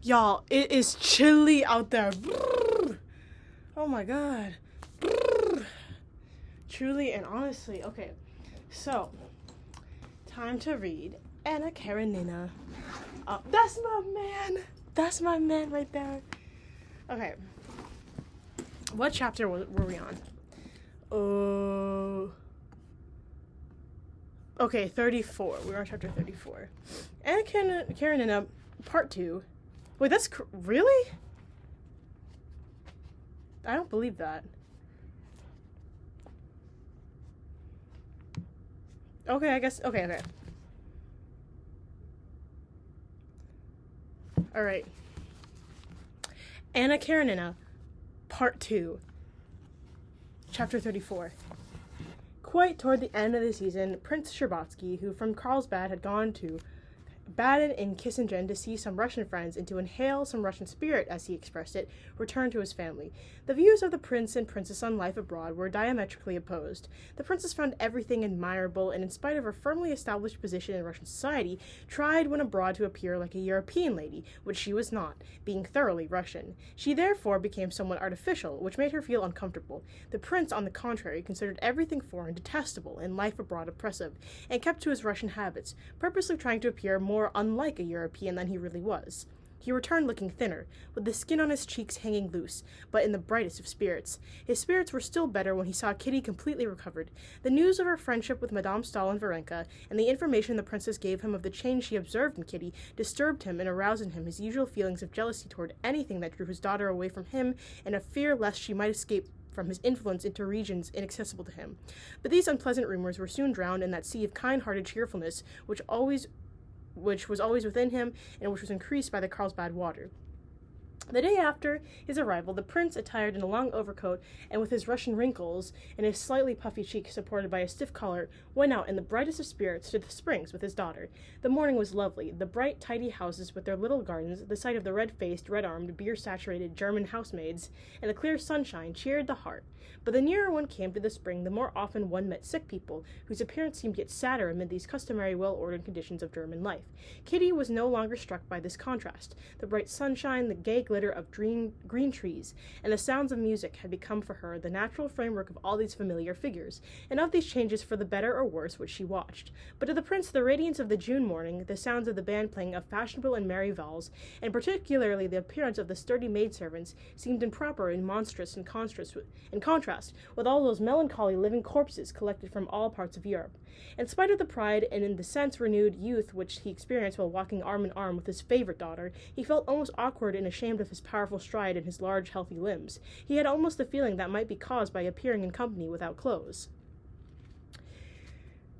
Y'all, it is chilly out there. Brrr. Oh my god. Brrr. Truly and honestly. Okay, so, time to read Anna Karenina. That's my man. That's my man right there. Okay. What chapter were we on? Okay, 34. We were on chapter 34. Anna Karenina, part 2. Wait, that's really? I don't believe that. Okay, I guess. Okay. Alright. Anna Karenina, part 2. Chapter 34. Quite toward the end of the season, Prince Sherbatsky, who from Carlsbad had gone to Baden in Kissingen to see some Russian friends and to inhale some Russian spirit, as he expressed it, returned to his family. The views of the prince and princess on life abroad were diametrically opposed. The princess found everything admirable, and in spite of her firmly established position in Russian society, tried when abroad to appear like a European lady, which she was not, being thoroughly Russian. She therefore became somewhat artificial, which made her feel uncomfortable. The prince, on the contrary, considered everything foreign detestable and life abroad oppressive, and kept to his Russian habits, purposely trying to appear more unlike a European than he really was. He returned looking thinner, with the skin on his cheeks hanging loose, but in the brightest of spirits. His spirits were still better when he saw Kitty completely recovered. The news of her friendship with Madame Stahl and Varenka, and the information the princess gave him of the change she observed in Kitty, disturbed him and aroused in him his usual feelings of jealousy toward anything that drew his daughter away from him, and of fear lest she might escape from his influence into regions inaccessible to him. But these unpleasant rumors were soon drowned in that sea of kind-hearted cheerfulness which was always within him, and which was increased by the Carlsbad water. The day after his arrival, the prince, attired in a long overcoat and with his Russian wrinkles and his slightly puffy cheeks supported by a stiff collar, went out in the brightest of spirits to the springs with his daughter. The morning was lovely. The bright, tidy houses with their little gardens, the sight of the red-faced, red-armed, beer-saturated German housemaids, and the clear sunshine cheered the heart. But the nearer one came to the spring, the more often one met sick people, whose appearance seemed yet sadder amid these customary well-ordered conditions of German life. Kitty was no longer struck by this contrast. The bright sunshine, the gay glitter of green trees, and the sounds of music had become for her the natural framework of all these familiar figures, and of these changes for the better or worse which she watched. But to the prince the radiance of the June morning, the sounds of the band playing of fashionable and merry vals, and particularly the appearance of the sturdy maidservants, seemed improper and monstrous in contrast with all those melancholy living corpses collected from all parts of Europe. In spite of the pride and in the sense renewed youth which he experienced while walking arm in arm with his favorite daughter, he felt almost awkward and ashamed of his powerful stride and his large, healthy limbs. He had almost the feeling that might be caused by appearing in company without clothes.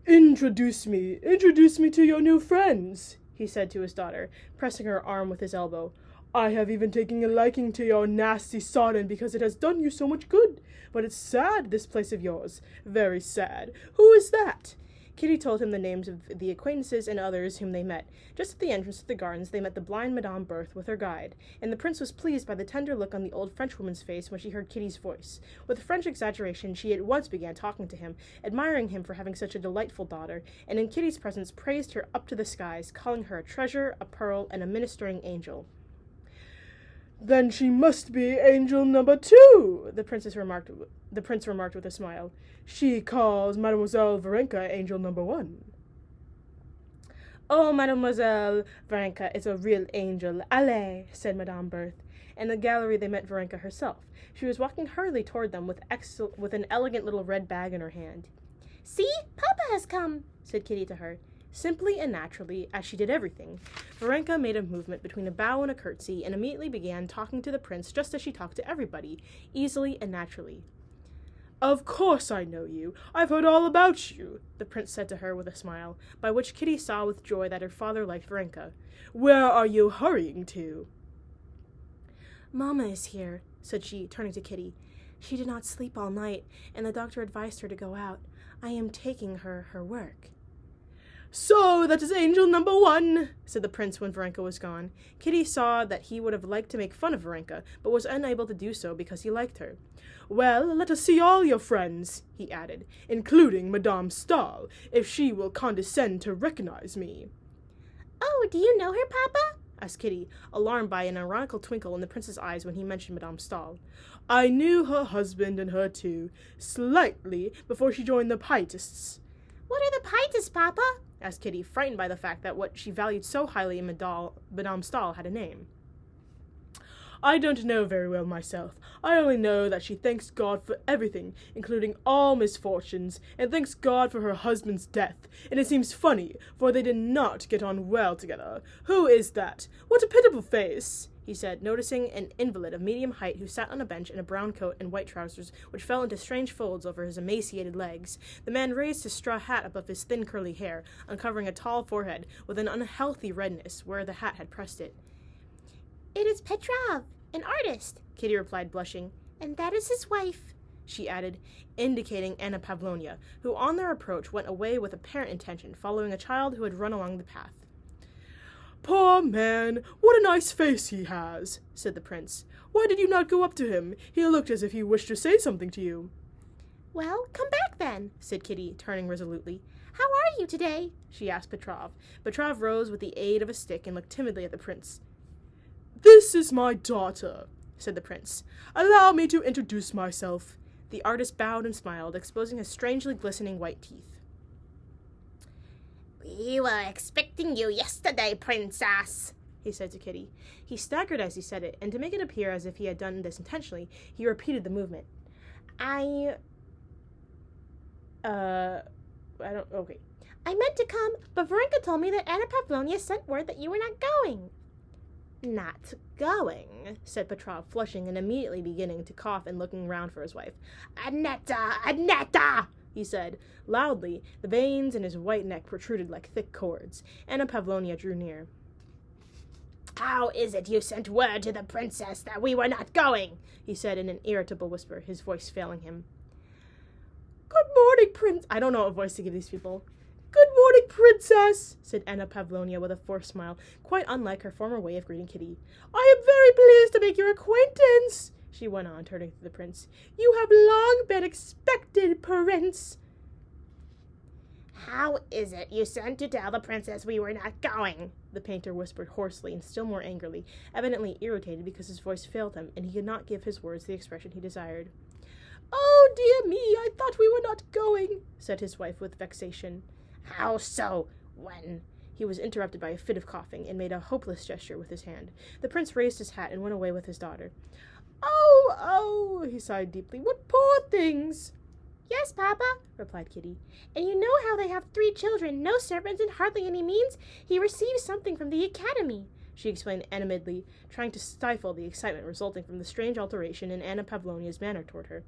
Introduce me to your new friends, he said to his daughter, pressing her arm with his elbow. I have even taken a liking to your nasty sodden because it has done you so much good. But it's sad, this place of yours. Very sad. Who is that? Kitty told him the names of the acquaintances and others whom they met. Just at the entrance to the gardens they met the blind Madame Berthe with her guide, and the prince was pleased by the tender look on the old Frenchwoman's face when she heard Kitty's voice. With French exaggeration she at once began talking to him, admiring him for having such a delightful daughter, and in Kitty's presence praised her up to the skies, calling her a treasure, a pearl, and a ministering angel. Then she must be angel number 2, the prince remarked with a smile. She calls Mademoiselle Varenka angel number 1. Oh, Mademoiselle Varenka is a real angel. Allez, said Madame Berthe. In the gallery they met Varenka herself. She was walking hurriedly toward them with an elegant little red bag in her hand. See, Papa has come, said Kitty to her. Simply and naturally, as she did everything, Varenka made a movement between a bow and a curtsy, and immediately began talking to the prince just as she talked to everybody, easily and naturally. Of course I know you. I've heard all about you, the prince said to her with a smile, by which Kitty saw with joy that her father liked Varenka. Where are you hurrying to? Mamma is here, said she, turning to Kitty. She did not sleep all night, and the doctor advised her to go out. I am taking her work. So that is angel number 1, said the prince when Varenka was gone. Kitty saw that he would have liked to make fun of Varenka, but was unable to do so because he liked her. Well, let us see all your friends, he added, including Madame Stahl, if she will condescend to recognize me. Oh, do you know her, Papa? asked Kitty, alarmed by an ironical twinkle in the prince's eyes when he mentioned Madame Stahl. I knew her husband and her too, slightly, before she joined the Pietists. What are the Pietists, Papa? asked Kitty, frightened by the fact that what she valued so highly in Madame Stahl had a name. I don't know very well myself. I only know that she thanks God for everything, including all misfortunes, and thanks God for her husband's death. And it seems funny, for they did not get on well together. Who is that? What a pitiful face! He said, noticing an invalid of medium height who sat on a bench in a brown coat and white trousers, which fell into strange folds over his emaciated legs. The man raised his straw hat above his thin curly hair, uncovering a tall forehead with an unhealthy redness where the hat had pressed it. It is Petrov, an artist, Kitty replied, blushing. And that is his wife, she added, indicating Anna Pavlovna, who on their approach went away with apparent intention, following a child who had run along the path. Poor man, what a nice face he has, said the prince. Why did you not go up to him? He looked as if he wished to say something to you. Well, come back then, said Kitty, turning resolutely. How are you today? She asked Petrov. Petrov rose with the aid of a stick and looked timidly at the prince. This is my daughter, said the prince. Allow me to introduce myself. The artist bowed and smiled, exposing his strangely glistening white teeth. We were expecting you yesterday, princess, he said to Kitty. He staggered as he said it, and to make it appear as if he had done this intentionally, he repeated the movement. Okay. I meant to come, but Varenka told me that Anna Pavlovna sent word that you were not going. Not going, said Petrov, flushing and immediately beginning to cough and looking round for his wife. Annetta, he said, loudly. The veins in his white neck protruded like thick cords. Anna Pavlovna drew near. How is it you sent word to the princess that we were not going? He said in an irritable whisper, his voice failing him. Good morning, Prince. I don't know what voice to give these people. Good morning, princess, said Anna Pavlovna with a forced smile, quite unlike her former way of greeting Kitty. I am very pleased to make your acquaintance, she went on, turning to the prince. You have long been expected, prince. How is it you sent to tell the princess we were not going? The painter whispered hoarsely and still more angrily, evidently irritated because his voice failed him and he could not give his words the expression he desired. Oh, dear me, I thought we were not going, said his wife with vexation. How so? When? He was interrupted by a fit of coughing and made a hopeless gesture with his hand. The prince raised his hat and went away with his daughter. Oh, he sighed deeply. What poor things! Yes, Papa, replied Kitty. And you know how they have 3 children, no servants, and hardly any means? He receives something from the academy, she explained animatedly, trying to stifle the excitement resulting from the strange alteration in Anna Pavlovna's manner toward her.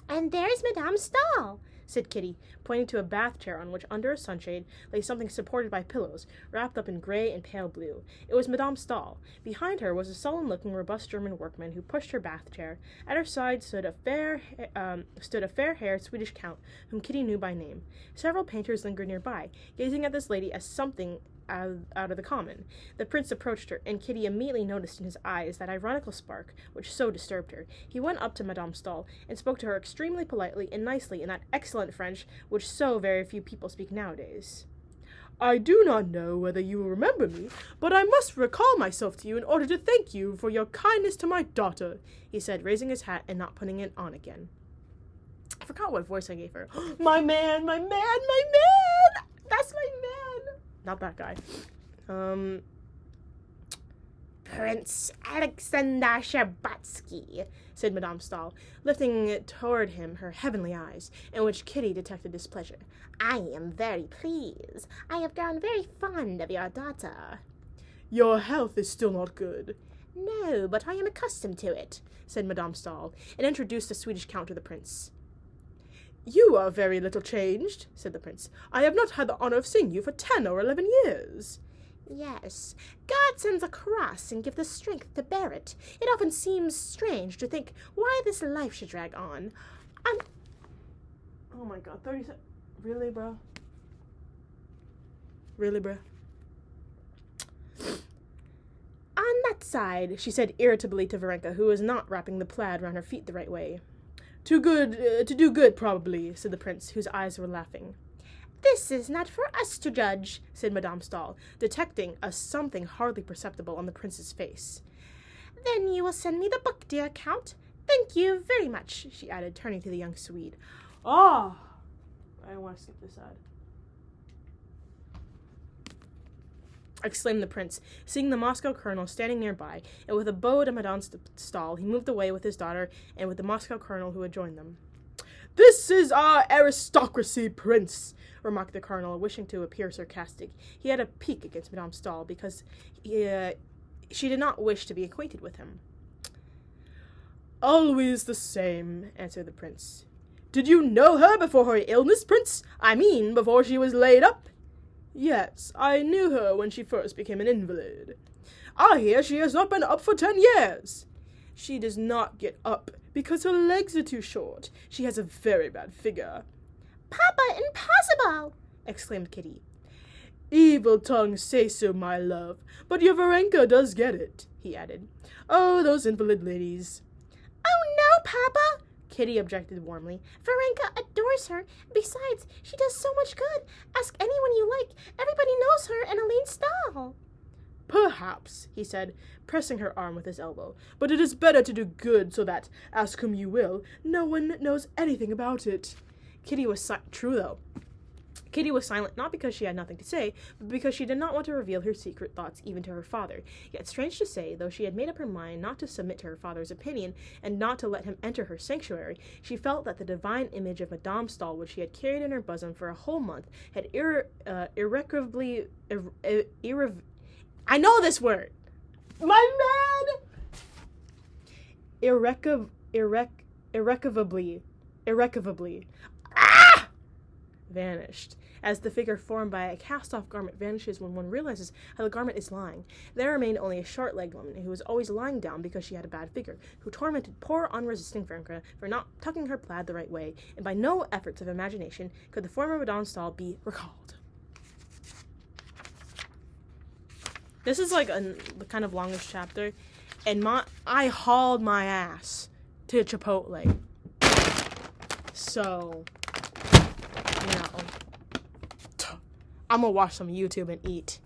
And there's Madame Stahl, said Kitty, pointing to a bath chair on which, under a sunshade, lay something supported by pillows, wrapped up in gray and pale blue. It was Madame Stahl. Behind her was a sullen-looking, robust German workman who pushed her bath chair. At her side stood a fair-haired Swedish count, whom Kitty knew by name. Several painters lingered nearby, gazing at this lady as something out of the common. The prince approached her, and Kitty immediately noticed in his eyes that ironical spark which so disturbed her. He went up to Madame Stahl and spoke to her extremely politely and nicely in that excellent French which so very few people speak nowadays. I do not know whether you will remember me, but I must recall myself to you in order to thank you for your kindness to my daughter, he said, raising his hat and not putting it on again. I forgot what voice I gave her. My man! That's my man! Not that guy. Prince Alexander Sherbatsky, said Madame Stahl, lifting toward him her heavenly eyes, in which Kitty detected displeasure. I am very pleased. I have grown very fond of your daughter. Your health is still not good. No, but I am accustomed to it, said Madame Stahl, and introduced the Swedish count to the prince. You are very little changed, said the prince. I have not had the honor of seeing you for 10 or 11 years. Yes, God sends a cross and gives the strength to bear it. It often seems strange to think why this life should drag on. Oh my god, 30 seconds. Really, bro? Really, bro? On that side, she said irritably to Varenka, who was not wrapping the plaid round her feet the right way. To do good, probably, said the prince, whose eyes were laughing. This is not for us to judge, said Madame Stahl, detecting a something hardly perceptible on the prince's face. Then you will send me the book, dear Count. Thank you very much, she added, turning to the young Swede. Oh! I want to skip this side. Exclaimed the prince, seeing the Moscow colonel standing nearby, and with a bow to Madame Stahl, he moved away with his daughter and with the Moscow colonel who had joined them. This is our aristocracy, Prince, remarked the colonel, wishing to appear sarcastic. He had a pique against Madame Stahl because she did not wish to be acquainted with him. Always the same, answered the prince. Did you know her before her illness, Prince? I mean, before she was laid up? Yes, I knew her when she first became an invalid. I hear she has not been up for 10 years. She does not get up because her legs are too short. She has a very bad figure. Papa, impossible! Exclaimed Kitty. Evil tongues say so, my love, but your Varenka does get it, he added. Oh, those invalid ladies. Oh, no, Papa! Kitty objected warmly. Varenka adores her. Besides, she does so much good. Ask anyone you like. Everybody knows her and Aline Stahl. Perhaps, he said, pressing her arm with his elbow, but it is better to do good so that, ask whom you will, no one knows anything about it. Kitty was true, though. Kitty was silent not because she had nothing to say, but because she did not want to reveal her secret thoughts even to her father. Yet, strange to say, though she had made up her mind not to submit to her father's opinion and not to let him enter her sanctuary, she felt that the divine image of Madame Stahl, which she had carried in her bosom for a whole month, had irrecoverably... I know this word! My man! Irrecoverably vanished, as the figure formed by a cast-off garment vanishes when one realizes how the garment is lying. There remained only a short-legged woman who was always lying down because she had a bad figure, who tormented poor unresisting Varenka for not tucking her plaid the right way, and by no efforts of imagination could the former Madame Stahl be recalled. This is like the kind of longest chapter, and I hauled my ass to Chipotle. So, you know, I'm gonna watch some YouTube and eat.